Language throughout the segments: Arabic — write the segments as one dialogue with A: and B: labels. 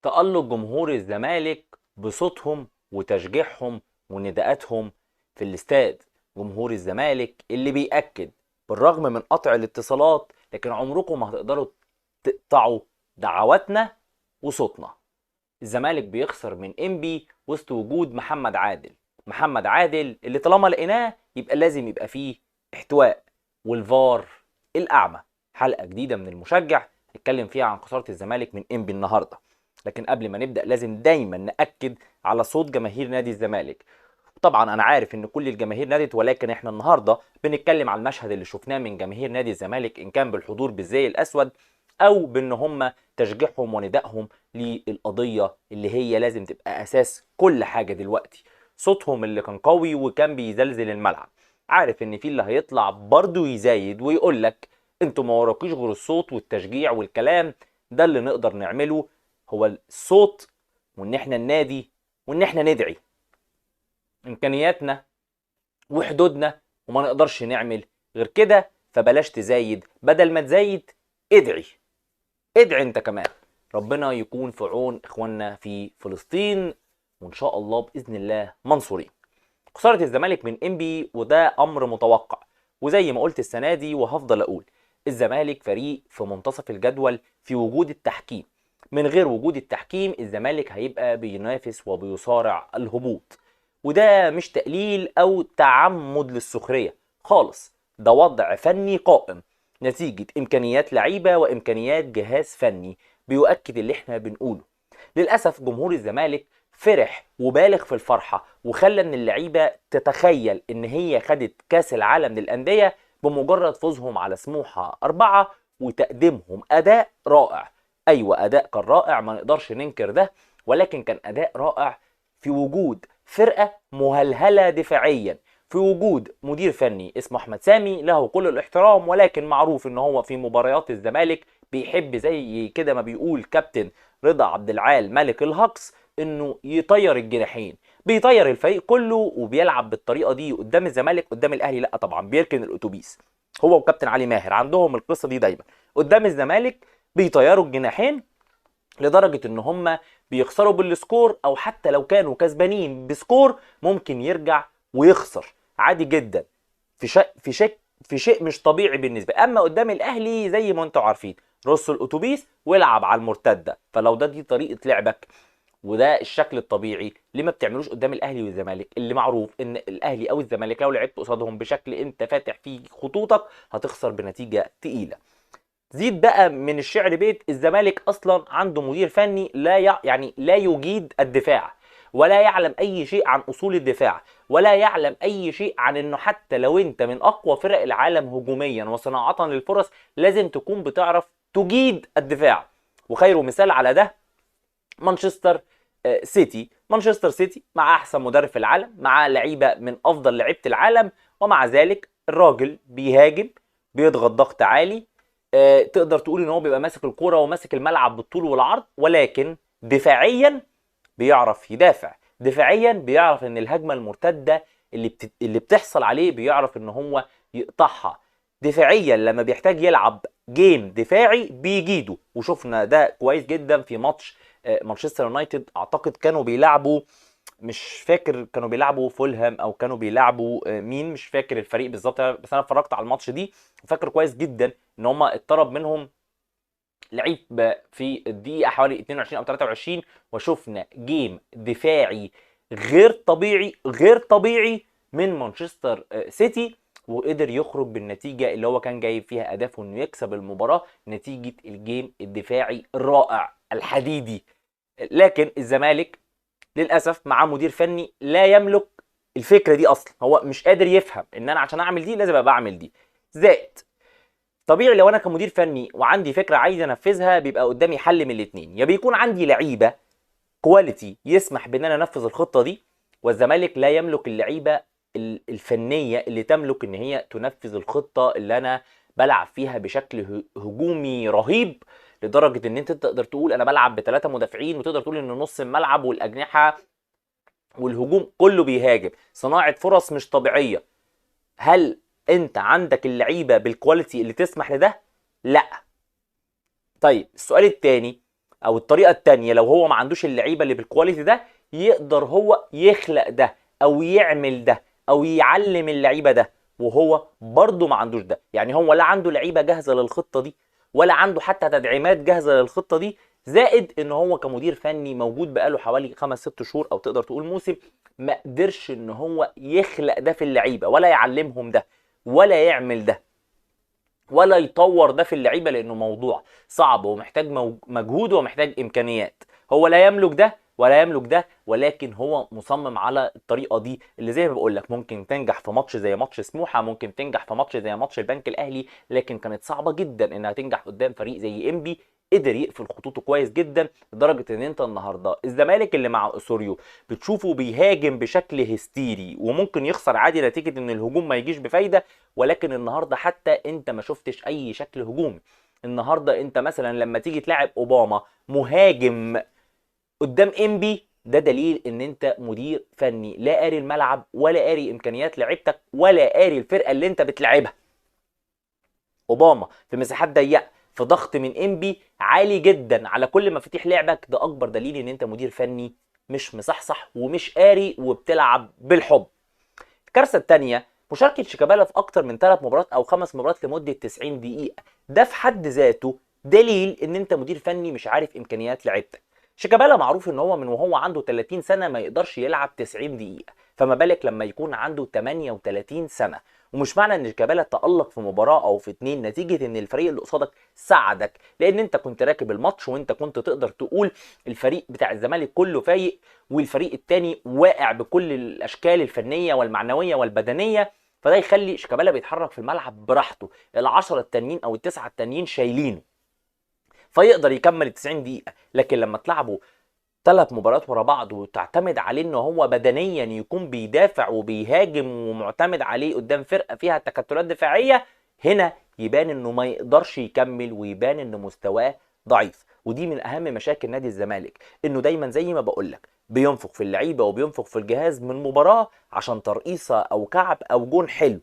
A: تألق جمهور الزمالك بصوتهم وتشجيعهم ونداءاتهم في الاستاد. جمهور الزمالك اللي بيأكد بالرغم من قطع الاتصالات لكن عمركم ما هتقدروا تقطعوا دعواتنا وصوتنا. الزمالك بيخسر من انبي وسط وجود محمد عادل. محمد عادل اللي طالما لقيناه يبقى لازم يبقى فيه احتواء. والفار الأعمى. حلقة جديدة من المشجع نتكلم فيها عن خسارة الزمالك من انبي النهارده. لكن قبل ما نبدأ لازم دايما نأكد على صوت جماهير نادي الزمالك. طبعا انا عارف ان كل الجماهير نادت، ولكن احنا النهارده بنتكلم على المشهد اللي شفناه من جماهير نادي الزمالك، ان كان بالحضور بالزي الاسود او بان هم تشجيعهم وندائهم للقضيه اللي هي لازم تبقى اساس كل حاجه دلوقتي. صوتهم اللي كان قوي وكان بيزلزل الملعب. عارف ان في اللي هيطلع برضه يزايد ويقول لك انتوا ما وراكيش غير الصوت والتشجيع والكلام ده اللي نقدر نعمله هو الصوت، وان احنا النادي، وان احنا ندعي. امكانياتنا وحدودنا وما نقدرش نعمل غير كده، فبلاش تزايد. بدل ما تزايد ادعي. ادعي انت كمان. ربنا يكون في عون اخواننا في فلسطين، وان شاء الله باذن الله منصورين. خساره الزمالك من انبي وده امر متوقع، وزي ما قلت السنه دي وهفضل اقول الزمالك فريق في منتصف الجدول في وجود التحكيم. من غير وجود التحكيم الزمالك هيبقى بينافس وبيصارع الهبوط. وده مش تقليل او تعمد للسخريه خالص، ده وضع فني قائم نتيجه امكانيات لعيبه وامكانيات جهاز فني بيؤكد اللي احنا بنقوله. للاسف جمهور الزمالك فرح وبالغ في الفرحه وخلى ان اللعيبه تتخيل ان هي خدت كاس العالم للانديه بمجرد فوزهم على سموحه 4 وتقديمهم اداء رائع. ايوه اداء كان رائع، ما نقدرش ننكر ده، ولكن كان اداء رائع في وجود فرقه مهلهله دفاعيا، في وجود مدير فني اسمه احمد سامي له كل الاحترام، ولكن معروف ان هو في مباريات الزمالك بيحب زي كده ما بيقول كابتن رضا عبد العال ملك الهقص انه يطير الجناحين. بيطير الفريق كله وبيلعب بالطريقه دي قدام الزمالك. قدام الاهلي لا طبعا بيركن الاتوبيس. هو وكابتن علي ماهر عندهم القصه دي دايما. قدام الزمالك بيطيروا الجناحين لدرجه ان هم بيخسروا بالسكور، او حتى لو كانوا كسبانين بسكور ممكن يرجع ويخسر عادي جدا في شيء مش طبيعي بالنسبه. اما قدام الاهلي زي ما انتم عارفين رص الاتوبيس والعب على المرتده. فلو دي طريقه لعبك وده الشكل الطبيعي، ليه ما بتعملوش قدام الاهلي والزمالك اللي معروف ان الاهلي او الزمالك لو لعبت قصادهم بشكل انت فاتح فيه خطوطك هتخسر بنتيجه تقيله. زيد بقى من الشعر بيت الزمالك اصلا عنده مدير فني يعني لا يجيد الدفاع، ولا يعلم اي شيء عن اصول الدفاع، ولا يعلم اي شيء عن انه حتى لو انت من اقوى فرق العالم هجوميا وصناعة للفرص لازم تكون بتعرف تجيد الدفاع. وخير مثال على ده مانشستر سيتي. مانشستر سيتي مع احسن مدرب في العالم، مع لعيبه من افضل لعيبه العالم، ومع ذلك الراجل بيهاجم، بيضغط ضغط عالي. تقدر تقول ان هو بيبقى ماسك الكوره وماسك الملعب بالطول والعرض، ولكن دفاعيا بيعرف يدافع. دفاعيا بيعرف ان الهجمه المرتده اللي بتحصل عليه بيعرف ان هو يقطعها. دفاعيا لما بيحتاج يلعب جيم دفاعي بيجيده، وشفنا ده كويس جدا في ماتش مانشستر يونايتد. اعتقد كانوا بيلعبوا، مش فاكر كانوا بيلعبوا فولهام او كانوا بيلعبوا مين، مش فاكر الفريق بالظبط، بس انا اتفرجت على الماتش دي وفاكر كويس جدا ان هم اتطرد منهم لعيب في الدقيقه حوالي 22 او 23، وشفنا جيم دفاعي غير طبيعي من مانشستر سيتي، وقدر يخرج بالنتيجه اللي هو كان جايب فيها اهدافه انه يكسب المباراه نتيجه الجيم الدفاعي الرائع الحديدي. لكن الزمالك للاسف مع مدير فني لا يملك الفكره دي اصلا. هو مش قادر يفهم ان انا عشان اعمل دي لازم ابقى اعمل دي. زائد طبيعي لو انا كمدير فني وعندي فكره عايز انفذها بيبقى قدامي حل من الاثنين: يا بيكون عندي لعيبه كواليتي يسمح بان انا انفذ الخطه دي، والزمالك لا يملك اللعيبه الفنيه اللي تملك ان هي تنفذ الخطه اللي انا بلعب فيها بشكل هجومي رهيب، لدرجه ان انت تقدر تقول انا بلعب بثلاثه مدافعين، وتقدر تقول ان نص الملعب والاجنحه والهجوم كله بيهاجم. صناعه فرص مش طبيعيه. هل انت عندك اللعيبه بالكواليتي اللي تسمح لده؟ لا. طيب السؤال الثاني: او الطريقه التانية لو هو ما عندوش اللعيبه اللي بالكواليتي ده، يقدر هو يخلق ده او يعمل ده او يعلم اللعيبه ده، وهو برضه ما عندوش ده. يعني هو لا عنده لعيبه جاهزه للخطه دي، ولا عنده حتى تدعيمات جاهزه للخطه دي، زائد ان هو كمدير فني موجود بقاله حوالي 5-6 شهور او تقدر تقول موسم، ما قدرش ان هو يخلق ده في اللعيبه، ولا يعلمهم ده، ولا يعمل ده، ولا يطور ده في اللعيبه، لانه موضوع صعب ومحتاج مجهود ومحتاج امكانيات. هو لا يملك ده ولا يملك ده، ولكن هو مصمم على الطريقه دي اللي زي ما بقول لك ممكن تنجح في ماتش زي ماتش سموحه، ممكن تنجح في ماتش زي ماتش البنك الاهلي، لكن كانت صعبه جدا انها تنجح قدام فريق زي انبي. قدر يقفل خطوطه كويس جدا، لدرجه ان انت النهارده الزمالك اللي مع اسوريو بتشوفه بيهاجم بشكل هستيري، وممكن يخسر عادي نتيجه ان الهجوم ما يجيش بفايده، ولكن النهارده حتى انت ما شفتش اي شكل هجومي. النهارده انت مثلا لما تيجي تلاعب اوباما مهاجم قدام انبي، ده دليل ان انت مدير فني لا قاري الملعب، ولا قاري امكانيات لعيبتك، ولا قاري الفرقه اللي انت بتلعبها. اوباما في مساحات ضيقه، في ضغط من انبي عالي جدا على كل مفاتيح لعبك، ده اكبر دليل ان انت مدير فني مش مصحصح ومش قاري وبتلعب بالحب. الكارثه الثانيه مشاركه شيكابالا في اكتر من 3 مباريات او 5 مباريات لمده 90 دقيقه، ده في حد ذاته دليل ان انت مدير فني مش عارف امكانيات لعيبتك. شيكابالا معروف ان هو من وهو عنده 30 سنه ما يقدرش يلعب 90 دقيقه، فما بالك لما يكون عنده 38 سنه. ومش معنى ان شيكابالا تألق في مباراه او في 2 نتيجه ان الفريق اللي قصادك ساعدك، لان انت كنت راكب الماتش وانت كنت تقدر تقول الفريق بتاع الزمالك كله فايق والفريق التاني واقع بكل الاشكال الفنيه والمعنويه والبدنيه، فده يخلي شيكابالا بيتحرك في الملعب براحته، ال10 التانيين او ال9 التانيين شايلينه، فيقدر يكمل ال 90 دقيقه. لكن لما تلعبه 3 مباريات ورا بعض وتعتمد عليه ان هو بدنيا يكون بيدافع وبيهاجم ومعتمد عليه قدام فرقه فيها تكتلات دفاعيه، هنا يبان انه ما يقدرش يكمل ويبان ان مستواه ضعيف. ودي من اهم مشاكل نادي الزمالك، انه دايما زي ما بقولك بينفق في اللعيبه وبينفق في الجهاز من مباراه عشان ترقيصه او كعب او جون حلو،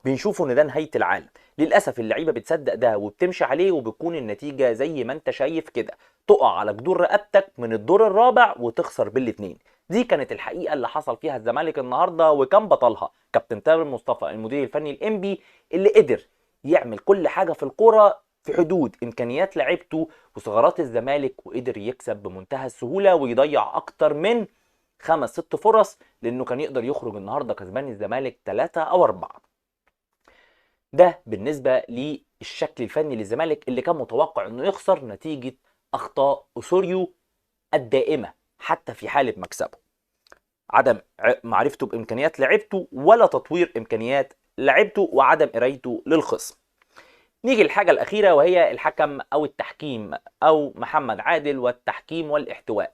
A: بنشوفه ان ده نهايه العالم. للاسف اللعيبه بتصدق ده وبتمشي عليه، وبتكون النتيجه زي ما انت شايف كده، تقع على جدور رقبتك من الدور الرابع وتخسر بالاتنين. دي كانت الحقيقه اللي حصل فيها الزمالك النهارده، وكان بطلها كابتن تامر مصطفى المدير الفني الانبي، اللي قدر يعمل كل حاجه في الكوره في حدود امكانيات لعيبته وثغرات الزمالك، وقدر يكسب بمنتهى السهوله ويضيع اكتر من 5-6 فرص، لانه كان يقدر يخرج النهارده كسبان الزمالك 3 أو 4. ده بالنسبه للشكل الفني للزمالك اللي كان متوقع انه يخسر نتيجه اخطاء اسوريو الدائمه حتى في حاله مكسبه، عدم معرفته بامكانيات لعبته ولا تطوير امكانيات لعبته وعدم قرايته للخصم. نيجي للحاجه الاخيره وهي الحكم او التحكيم او محمد عادل والتحكيم والاحتواء.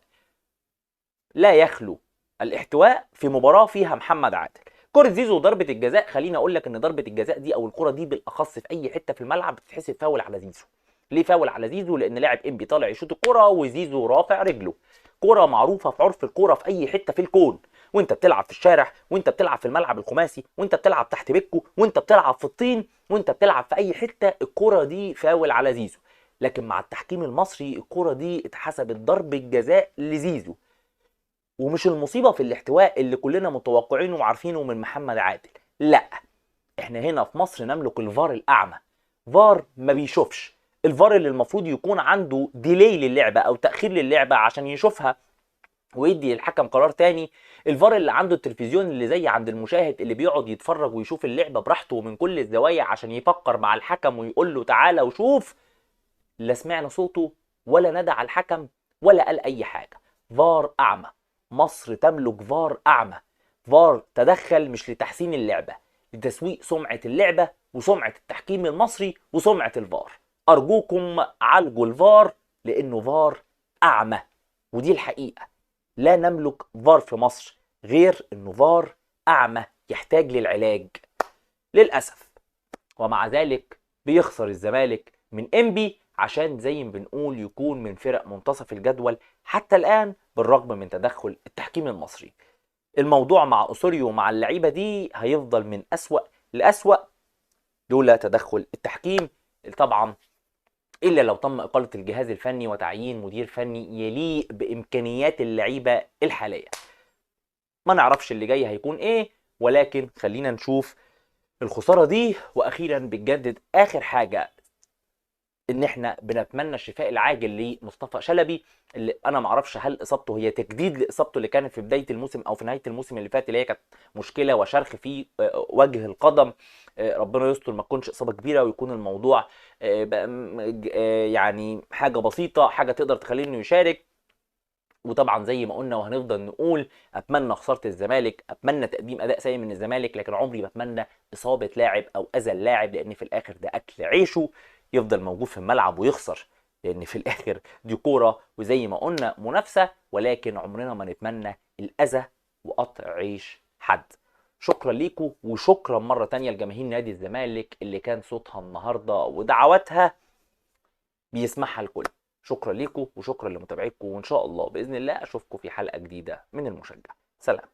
A: لا يخلو الاحتواء في مباراه فيها محمد عادل. كرة زيزو وضربة الجزاء، خليني اقول لك ان ضربة الجزاء دي او الكرة دي بالاخص في اي حتة في الملعب بتتحسب فاول على زيزو. ليه فاول على زيزو؟ لان لاعب انبي طالع يشوط الكرة وزيزو رافع رجله. كرة معروفة في عرف الكرة في اي حتة في الكون، وانت بتلعب في الشارع، وانت بتلعب في الملعب الخماسي، وانت بتلعب تحت بيتكو، وانت بتلعب في الطين، وانت بتلعب في اي حتة، الكرة دي فاول على زيزو. لكن مع التحكيم المصري الكرة دي اتحسبت ضربة جزاء لزيزو. ومش المصيبه في الاحتواء اللي كلنا متوقعينه وعارفينه من محمد عادل، لا، احنا هنا في مصر نملك الفار الاعمى، فار ما بيشوفش، الفار اللي المفروض يكون عنده ديلي للعبه او تاخير للعبه عشان يشوفها ويدي للحكم قرار تاني، الفار اللي عنده التلفزيون اللي زي عند المشاهد اللي بيقعد يتفرج ويشوف اللعبه براحته ومن كل الزوايا عشان يفكر مع الحكم ويقول له تعالى وشوف، لا سمعنا صوته ولا ندى على الحكم ولا قال اي حاجه. فار اعمى، مصر تملك فار اعمى، فار تدخل مش لتحسين اللعبه، لتسويق سمعه اللعبه وسمعه التحكيم المصري وسمعه الفار. ارجوكم عالجوا الفار لانه فار اعمى، ودي الحقيقه. لا نملك فار في مصر غير انه فار اعمى يحتاج للعلاج للاسف. ومع ذلك بيخسر الزمالك من انبي عشان زي ما بنقول يكون من فرق منتصف الجدول حتى الآن بالرغم من تدخل التحكيم المصري. الموضوع مع أسوريو ومع اللعيبة دي هيفضل من أسوأ لأسوأ لولا تدخل التحكيم. طبعا الا لو تم اقاله الجهاز الفني وتعيين مدير فني يليق بامكانيات اللعيبه الحاليه. ما نعرفش اللي جاي هيكون ايه، ولكن خلينا نشوف الخساره دي. واخيرا بتجدد اخر حاجه ان احنا بنتمنى الشفاء العاجل لمصطفى شلبي، اللي انا ما اعرفش هل اصابته هي تجديد لاصابته اللي كانت في بدايه الموسم او في نهايه الموسم اللي فات، اللي هي كانت مشكله وشرخ في وجه القدم. ربنا يستر ما تكونش اصابه كبيره ويكون الموضوع يعني حاجه بسيطه، حاجه تقدر تخليه انه يشارك. وطبعا زي ما قلنا وهنفضل نقول، اتمنى خساره الزمالك، اتمنى تقديم اداء سيء من الزمالك، لكن عمري ما اتمنى اصابه لاعب او اذى اللاعب، لان في الاخر ده اكل عيشه يفضل موجود في الملعب ويخسر، لان في الاخر دي كوره وزي ما قلنا منافسه، ولكن عمرنا ما نتمنى الاذى وقطع عيش حد. شكرا ليكم، وشكرا مره تانية لجماهير نادي الزمالك اللي كان صوتها النهارده ودعواتها بيسمعها الكل. شكرا ليكم وشكرا لمتابعتكم، وان شاء الله باذن الله اشوفكم في حلقه جديده من المشجع. سلام.